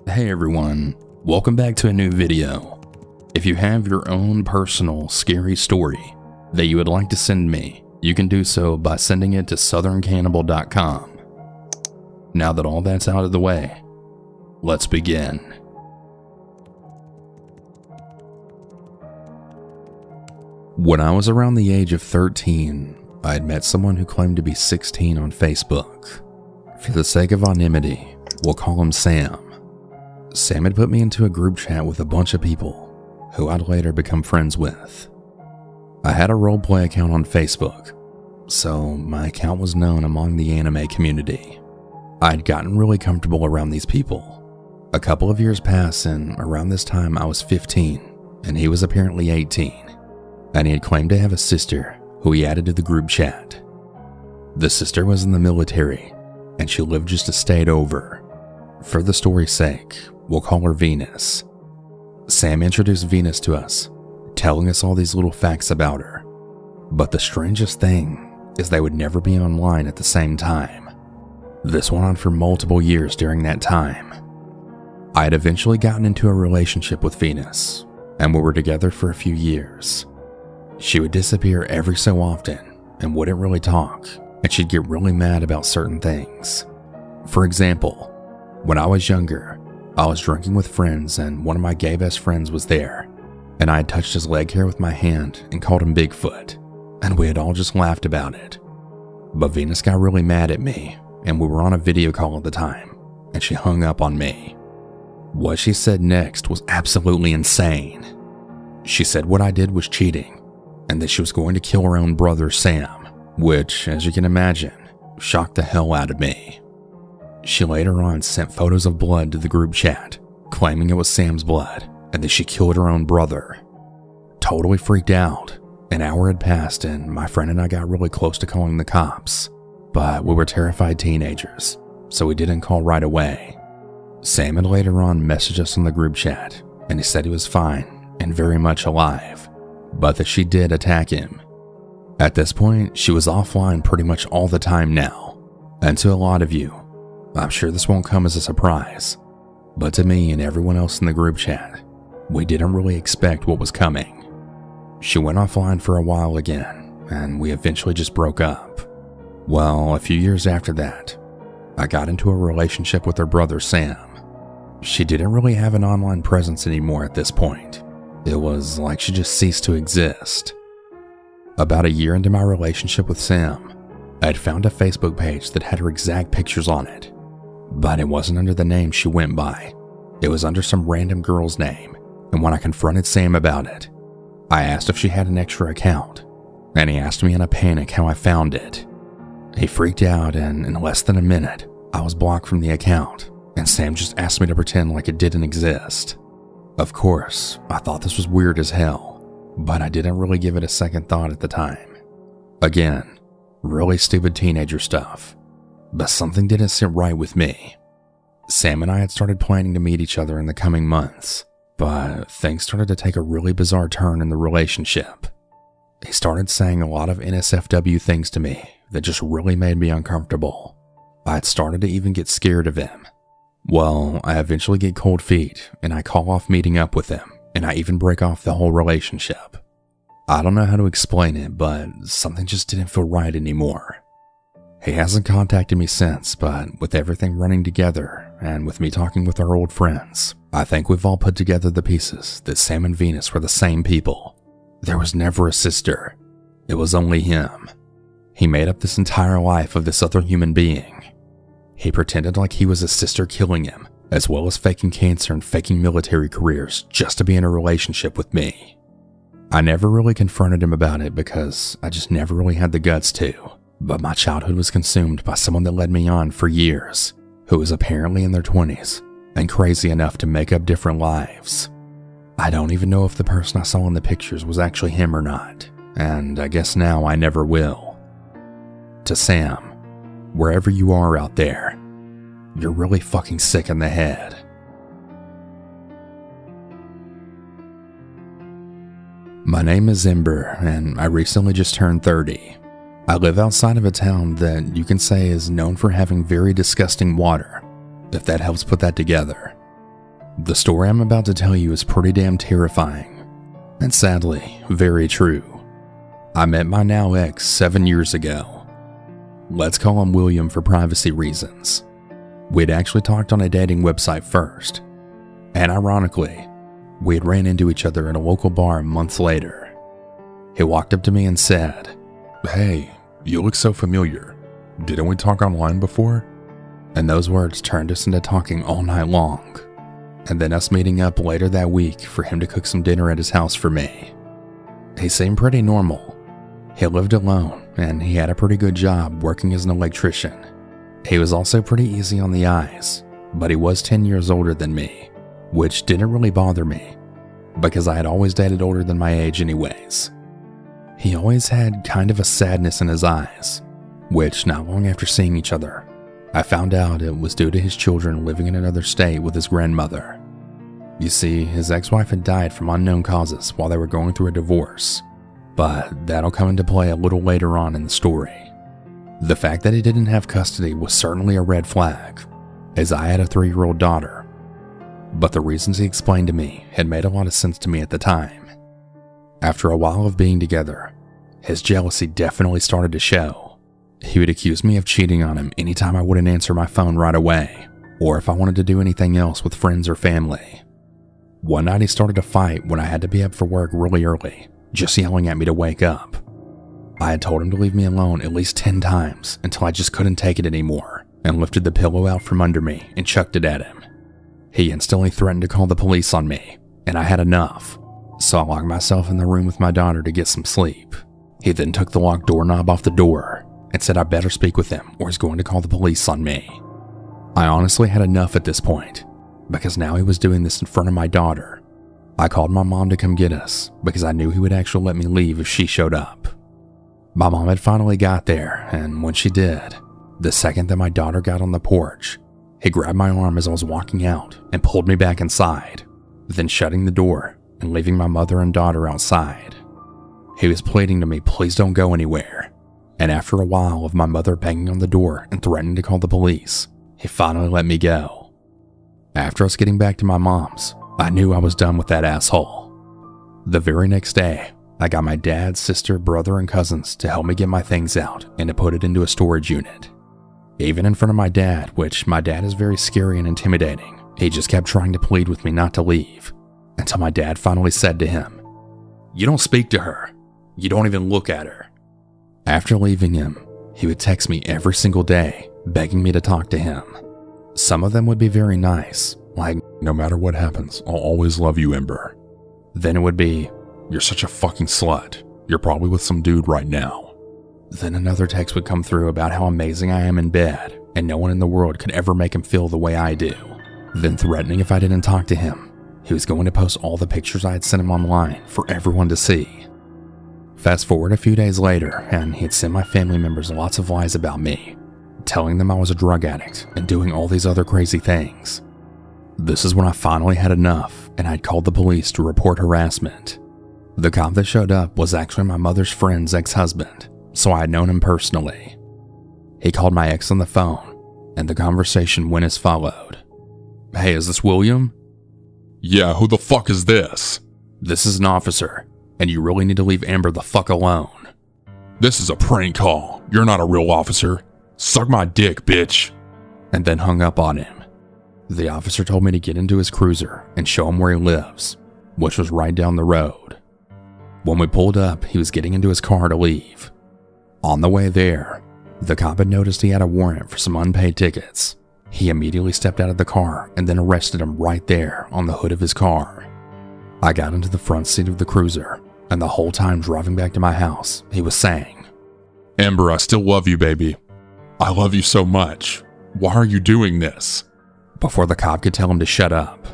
Hey everyone, welcome back to a new video. If you have your own personal scary story that you would like to send me, you can do so by sending it to southerncannibal.com. Now that all that's out of the way, let's begin. When I was around the age of 13, I had met someone who claimed to be 16 on Facebook. For the sake of anonymity, we'll call him Sam. Sam had put me into a group chat with a bunch of people who I'd later become friends with. I had a roleplay account on Facebook, so my account was known among the anime community. I'd gotten really comfortable around these people. A couple of years passed, and around this time I was 15 and he was apparently 18, and he had claimed to have a sister who he added to the group chat. The sister was in the military and she lived just a state over. For the story's sake, we'll call her Venus. Sam introduced Venus to us, telling us all these little facts about her. But the strangest thing is they would never be online at the same time. This went on for multiple years during that time. I had eventually gotten into a relationship with Venus, and we were together for a few years. She would disappear every so often and wouldn't really talk, and she'd get really mad about certain things. For example, when I was younger, I was drinking with friends and one of my gay best friends was there, and I had touched his leg hair with my hand and called him Bigfoot, and we had all just laughed about it. But Venus got really mad at me, and we were on a video call at the time, and she hung up on me. What she said next was absolutely insane. She said what I did was cheating, and that she was going to kill her own brother Sam, which, as you can imagine, shocked the hell out of me. She later on sent photos of blood to the group chat, claiming it was Sam's blood and that she killed her own brother. Totally freaked out, an hour had passed and my friend and I got really close to calling the cops, but we were terrified teenagers, so we didn't call right away. Sam had later on messaged us in the group chat, and he said he was fine and very much alive, but that she did attack him. At this point, she was offline pretty much all the time now, and to a lot of you, I'm sure this won't come as a surprise, but to me and everyone else in the group chat, we didn't really expect what was coming. She went offline for a while again, and we eventually just broke up. Well, a few years after that, I got into a relationship with her brother Sam. She didn't really have an online presence anymore at this point. It was like she just ceased to exist. About a year into my relationship with Sam, I had found a Facebook page that had her exact pictures on it. But it wasn't under the name she went by. It was under some random girl's name, and when I confronted Sam about it, I asked if she had an extra account, and he asked me in a panic how I found it. He freaked out, and in less than a minute, I was blocked from the account, and Sam just asked me to pretend like it didn't exist. Of course, I thought this was weird as hell, but I didn't really give it a second thought at the time. Again, really stupid teenager stuff. But something didn't sit right with me. Sam and I had started planning to meet each other in the coming months, but things started to take a really bizarre turn in the relationship. He started saying a lot of NSFW things to me that just really made me uncomfortable. I had started to even get scared of him. Well, I eventually get cold feet, and I call off meeting up with him, and I even break off the whole relationship. I don't know how to explain it, but something just didn't feel right anymore. He hasn't contacted me since, but with everything running together and with me talking with our old friends, I think we've all put together the pieces that Sam and Venus were the same people. There was never a sister. It was only him. He made up this entire life of this other human being. He pretended like he was his sister killing him, as well as faking cancer and faking military careers just to be in a relationship with me. I never really confronted him about it because I just never really had the guts to. But my childhood was consumed by someone that led me on for years, who was apparently in their 20s and crazy enough to make up different lives. I don't even know if the person I saw in the pictures was actually him or not, and I guess now I never will. To Sam, wherever you are out there, you're really fucking sick in the head. My name is Ember, and I recently just turned 30. I live outside of a town that you can say is known for having very disgusting water, if that helps put that together. The story I'm about to tell you is pretty damn terrifying, and sadly, very true. I met my now ex 7 years ago. Let's call him William for privacy reasons. We'd actually talked on a dating website first, and ironically, we had ran into each other at a local bar months later. He walked up to me and said, "Hey, you look so familiar. Didn't we talk online before?" And those words turned us into talking all night long, and then us meeting up later that week for him to cook some dinner at his house for me. He seemed pretty normal. He lived alone, and he had a pretty good job working as an electrician. He was also pretty easy on the eyes, but he was 10 years older than me, which didn't really bother me, because I had always dated older than my age anyways. He always had kind of a sadness in his eyes, which not long after seeing each other, I found out it was due to his children living in another state with his grandmother. You see, his ex-wife had died from unknown causes while they were going through a divorce, but that'll come into play a little later on in the story. The fact that he didn't have custody was certainly a red flag, as I had a 3-year-old daughter, but the reasons he explained to me had made a lot of sense to me at the time. After a while of being together, his jealousy definitely started to show. He would accuse me of cheating on him anytime I wouldn't answer my phone right away, or if I wanted to do anything else with friends or family. One night he started a fight when I had to be up for work really early, just yelling at me to wake up. I had told him to leave me alone at least 10 times until I just couldn't take it anymore, and lifted the pillow out from under me and chucked it at him. He instantly threatened to call the police on me, and I had enough, so I locked myself in the room with my daughter to get some sleep. He then took the locked doorknob off the door and said I better speak with him or he's going to call the police on me. I honestly had enough at this point, because now he was doing this in front of my daughter. I called my mom to come get us because I knew he would actually let me leave if she showed up. My mom had finally got there, and when she did, the second that my daughter got on the porch, he grabbed my arm as I was walking out and pulled me back inside, then shutting the door and leaving my mother and daughter outside. He was pleading to me, please don't go anywhere, and after a while of my mother banging on the door and threatening to call the police, he finally let me go. After us getting back to my mom's, I knew I was done with that asshole. The very next day, I got my dad, sister, brother, and cousins to help me get my things out and to put it into a storage unit. Even in front of my dad, which my dad is very scary and intimidating, he just kept trying to plead with me not to leave, until my dad finally said to him, "You don't speak to her. You don't even look at her." After leaving him, he would text me every single day, begging me to talk to him. Some of them would be very nice, like, "No matter what happens, I'll always love you, Ember." Then it would be, "You're such a fucking slut. You're probably with some dude right now." Then another text would come through about how amazing I am in bed, and no one in the world could ever make him feel the way I do. Then threatening if I didn't talk to him, he was going to post all the pictures I had sent him online for everyone to see. Fast forward a few days later, and he'd sent my family members lots of lies about me, telling them I was a drug addict and doing all these other crazy things. This is when I finally had enough, and I'd called the police to report harassment. The cop that showed up was actually my mother's friend's ex-husband, so I had known him personally. He called my ex on the phone, and the conversation went as followed. "Hey, is this William?" "Yeah, who the fuck is this?" "This is an officer, and you really need to leave Amber the fuck alone." "This is a prank call. You're not a real officer. Suck my dick, bitch." And then hung up on him. The officer told me to get into his cruiser and show him where he lives, which was right down the road. When we pulled up, he was getting into his car to leave. On the way there, the cop had noticed he had a warrant for some unpaid tickets. He immediately stepped out of the car and then arrested him right there on the hood of his car. I got into the front seat of the cruiser, and the whole time driving back to my house, he was saying, "Ember, I still love you, baby. I love you so much. Why are you doing this?" Before the cop could tell him to shut up.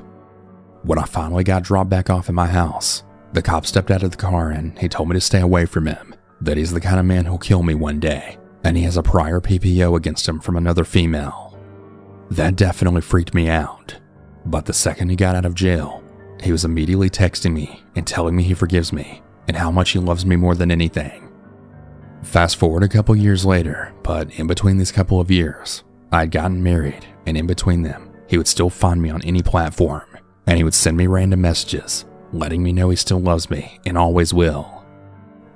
When I finally got dropped back off at my house, the cop stepped out of the car and he told me to stay away from him, that he's the kind of man who'll kill me one day, and he has a prior PPO against him from another female. That definitely freaked me out, but the second he got out of jail, he was immediately texting me and telling me he forgives me and how much he loves me more than anything. Fast forward a couple years later, but in between these couple of years, I had gotten married, and in between them, he would still find me on any platform, and he would send me random messages, letting me know he still loves me and always will.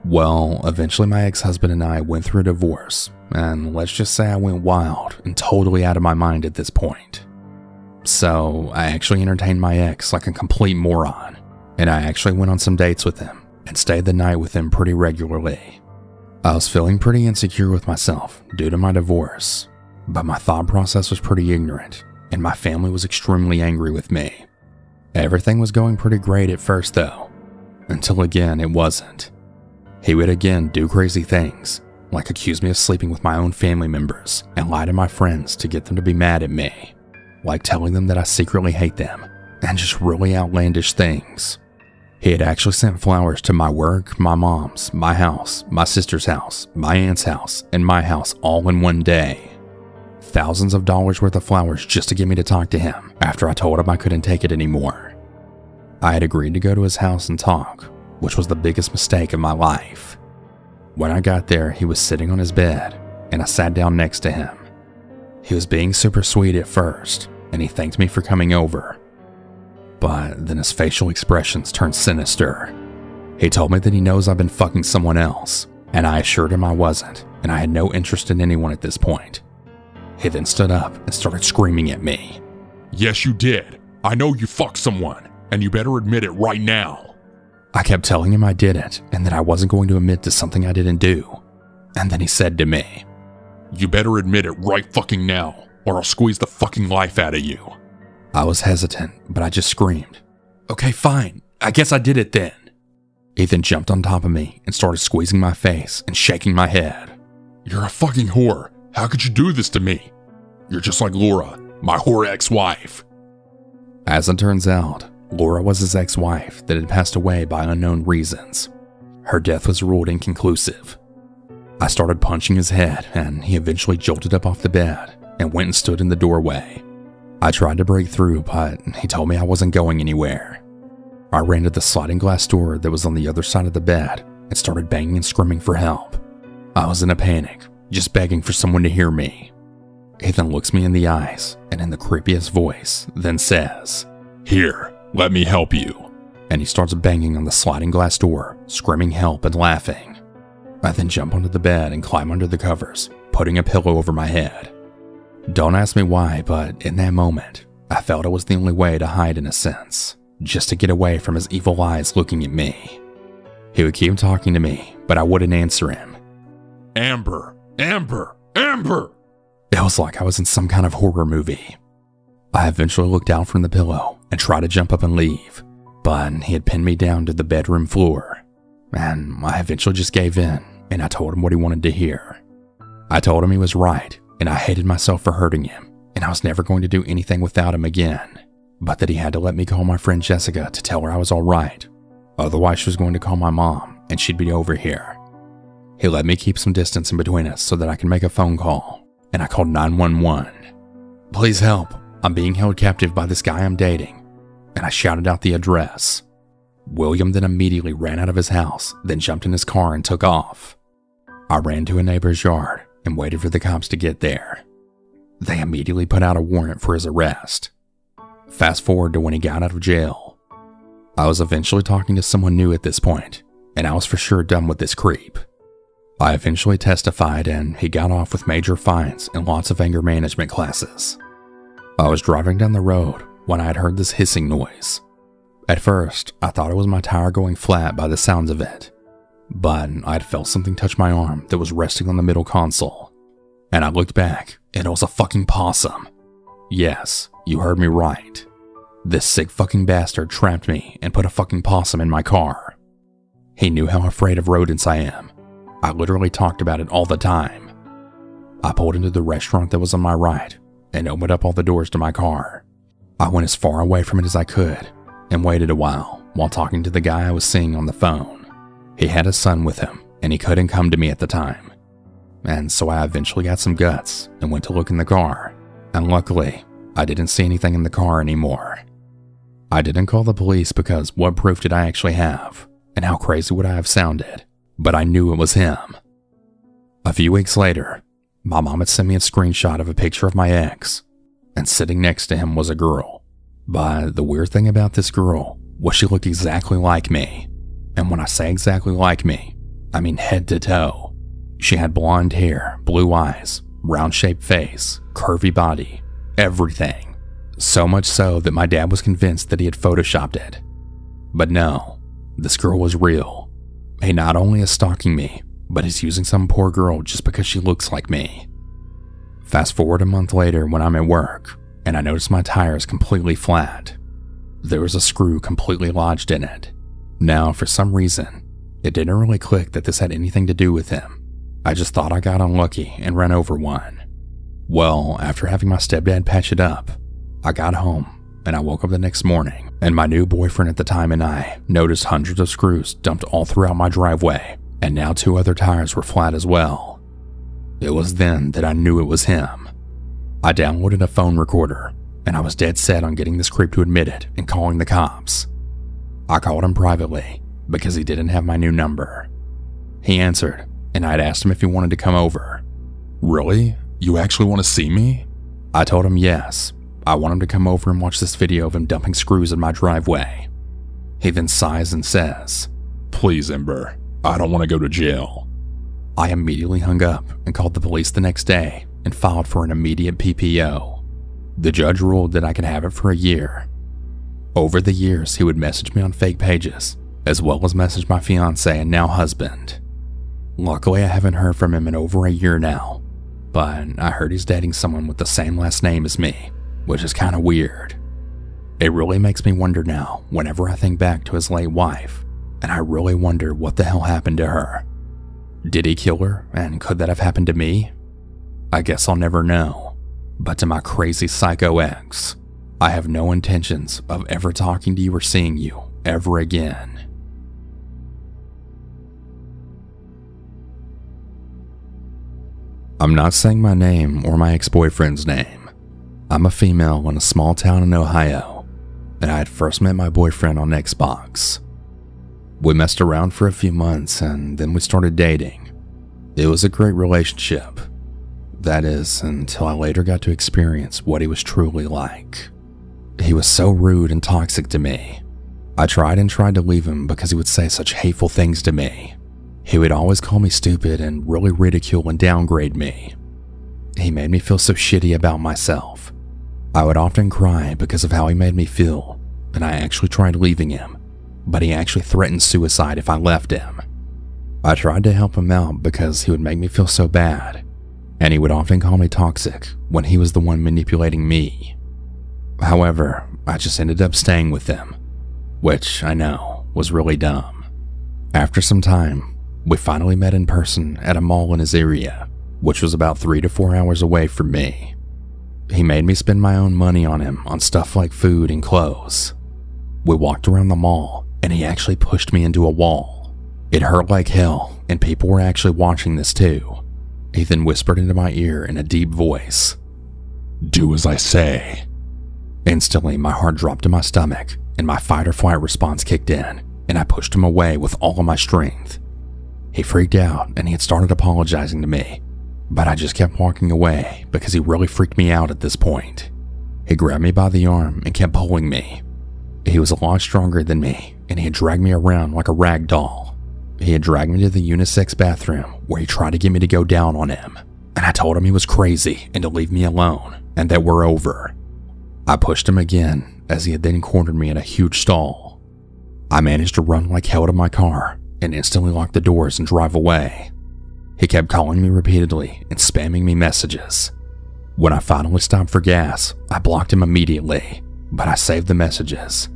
Well, eventually my ex-husband and I went through a divorce, and let's just say I went wild and totally out of my mind at this point. So I actually entertained my ex like a complete moron, and I actually went on some dates with him and stayed the night with him pretty regularly. I was feeling pretty insecure with myself due to my divorce, but my thought process was pretty ignorant, and my family was extremely angry with me. Everything was going pretty great at first though, until again it wasn't. He would again do crazy things, like accuse me of sleeping with my own family members and lie to my friends to get them to be mad at me, like telling them that I secretly hate them, and just really outlandish things. He had actually sent flowers to my work, my mom's, my house, my sister's house, my aunt's house, and my house all in one day. Thousands of dollars worth of flowers just to get me to talk to him after I told him I couldn't take it anymore. I had agreed to go to his house and talk, which was the biggest mistake of my life. When I got there, he was sitting on his bed, and I sat down next to him. He was being super sweet at first, and he thanked me for coming over. But then his facial expressions turned sinister. He told me that he knows I've been fucking someone else, and I assured him I wasn't, and I had no interest in anyone at this point. He then stood up and started screaming at me. Yes, you did. I know you fucked someone, and you better admit it right now. I kept telling him I didn't, and that I wasn't going to admit to something I didn't do. And then he said to me, You better admit it right fucking now, or I'll squeeze the fucking life out of you. I was hesitant, but I just screamed, Okay, fine. I guess I did it then. He then jumped on top of me and started squeezing my face and shaking my head. You're a fucking whore. How could you do this to me? You're just like Laura, my whore ex-wife. As it turns out, Laura was his ex-wife that had passed away by unknown reasons. Her death was ruled inconclusive. I started punching his head, and he eventually jolted up off the bed and went and stood in the doorway. I tried to break through, but he told me I wasn't going anywhere. I ran to the sliding glass door that was on the other side of the bed and started banging and screaming for help. I was in a panic, just begging for someone to hear me. He then looks me in the eyes and in the creepiest voice, then says, Here, let me help you. And he starts banging on the sliding glass door, screaming help and laughing. I then jump onto the bed and climb under the covers, putting a pillow over my head. Don't ask me why, but in that moment, I felt it was the only way to hide in a sense, just to get away from his evil eyes looking at me. He would keep talking to me, but I wouldn't answer him. Amber, Amber, Amber! It was like I was in some kind of horror movie. I eventually looked out from the pillow and tried to jump up and leave, but he had pinned me down to the bedroom floor, and I eventually just gave in, and I told him what he wanted to hear. I told him he was right, and I hated myself for hurting him, and I was never going to do anything without him again, but that he had to let me call my friend Jessica to tell her I was alright. Otherwise she was going to call my mom, and she'd be over here. He let me keep some distance in between us so that I could make a phone call, and I called 911. Please help, I'm being held captive by this guy I'm dating, and I shouted out the address. William then immediately ran out of his house, then jumped in his car and took off. I ran to a neighbor's yard and waited for the cops to get there. They immediately put out a warrant for his arrest. Fast forward to when he got out of jail. I was eventually talking to someone new at this point, and I was for sure done with this creep. I eventually testified, and he got off with major fines and lots of anger management classes. I was driving down the road when I had heard this hissing noise. At first, I thought it was my tire going flat by the sounds of it, but I had felt something touch my arm that was resting on the middle console, and I looked back, and it was a fucking possum. Yes, you heard me right. This sick fucking bastard trapped me and put a fucking possum in my car. He knew how afraid of rodents I am. I literally talked about it all the time. I pulled into the restaurant that was on my right and opened up all the doors to my car. I went as far away from it as I could and waited a while talking to the guy I was seeing on the phone. He had a son with him, and he couldn't come to me at the time. And so I eventually got some guts and went to look in the car, and luckily, I didn't see anything in the car anymore. I didn't call the police because what proof did I actually have, and how crazy would I have sounded, but I knew it was him. A few weeks later, my mom had sent me a screenshot of a picture of my ex, and sitting next to him was a girl. But the weird thing about this girl was she looked exactly like me. And when I say exactly like me, I mean head to toe. She had blonde hair, blue eyes, round-shaped face, curvy body, everything. So much so that my dad was convinced that he had photoshopped it. But no, this girl was real. He not only is stalking me, but he's using some poor girl just because she looks like me. Fast forward a month later when I'm at work, and I notice my tire is completely flat. There was a screw completely lodged in it. Now, for some reason, it didn't really click that this had anything to do with him. I just thought I got unlucky and ran over one. Well, after having my stepdad patch it up, I got home and I woke up the next morning, and my new boyfriend at the time and I noticed hundreds of screws dumped all throughout my driveway, and now 2 other tires were flat as well. It was then that I knew it was him. I downloaded a phone recorder, and I was dead set on getting this creep to admit it and calling the cops. I called him privately because he didn't have my new number. He answered, and I'd asked him if he wanted to come over. Really? You actually want to see me? I told him yes. I want him to come over and watch this video of him dumping screws in my driveway. He then sighs and says, "Please, Ember, I don't want to go to jail." I immediately hung up and called the police the next day and filed for an immediate PPO. The judge ruled that I could have it for a year. Over the years, he would message me on fake pages, as well as message my fiance and now husband. Luckily, I haven't heard from him in over a year now, but I heard he's dating someone with the same last name as me, which is kind of weird. It really makes me wonder now whenever I think back to his late wife, and I really wonder what the hell happened to her. Did he kill her, and could that have happened to me? I guess I'll never know, but to my crazy psycho ex, I have no intentions of ever talking to you or seeing you ever again. I'm not saying my name or my ex-boyfriend's name. I'm a female in a small town in Ohio, and I had first met my boyfriend on Xbox. We messed around for a few months and then we started dating. It was a great relationship. That is, until I later got to experience what he was truly like. He was so rude and toxic to me. I tried to leave him because he would say such hateful things to me. He would always call me stupid and really ridicule and downgrade me. He made me feel so shitty about myself. I would often cry because of how he made me feel, and I actually tried leaving him, but he actually threatened suicide if I left him. I tried to help him out because he would make me feel so bad, and he would often call me toxic when he was the one manipulating me. However, I just ended up staying with him, which I know was really dumb. After some time, we finally met in person at a mall in his area, which was about 3 to 4 hours away from me. He made me spend my own money on him on stuff like food and clothes. We walked around the mall, and he actually pushed me into a wall. It hurt like hell, and people were actually watching this too. He then whispered into my ear in a deep voice, "Do as I say." Instantly, my heart dropped to my stomach, and my fight or flight response kicked in, and I pushed him away with all of my strength. He freaked out, and he had started apologizing to me, but I just kept walking away because he really freaked me out at this point. He grabbed me by the arm and kept pulling me. He was a lot stronger than me, and he had dragged me around like a rag doll. He had dragged me to the unisex bathroom where he tried to get me to go down on him, and I told him he was crazy and to leave me alone, and that we're over. I pushed him again as he had then cornered me in a huge stall. I managed to run like hell to my car and instantly lock the doors and drive away. He kept calling me repeatedly and spamming me messages. When I finally stopped for gas, I blocked him immediately, but I saved the messages.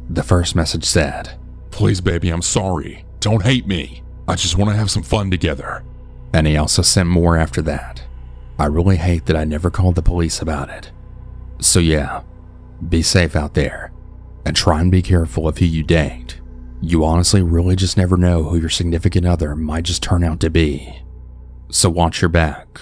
The first message said, "Please, baby, I'm sorry. Don't hate me. I just want to have some fun together." And he also sent more after that. I really hate that I never called the police about it. So yeah, be safe out there, and try and be careful of who you date. You honestly really just never know who your significant other might just turn out to be. So watch your back.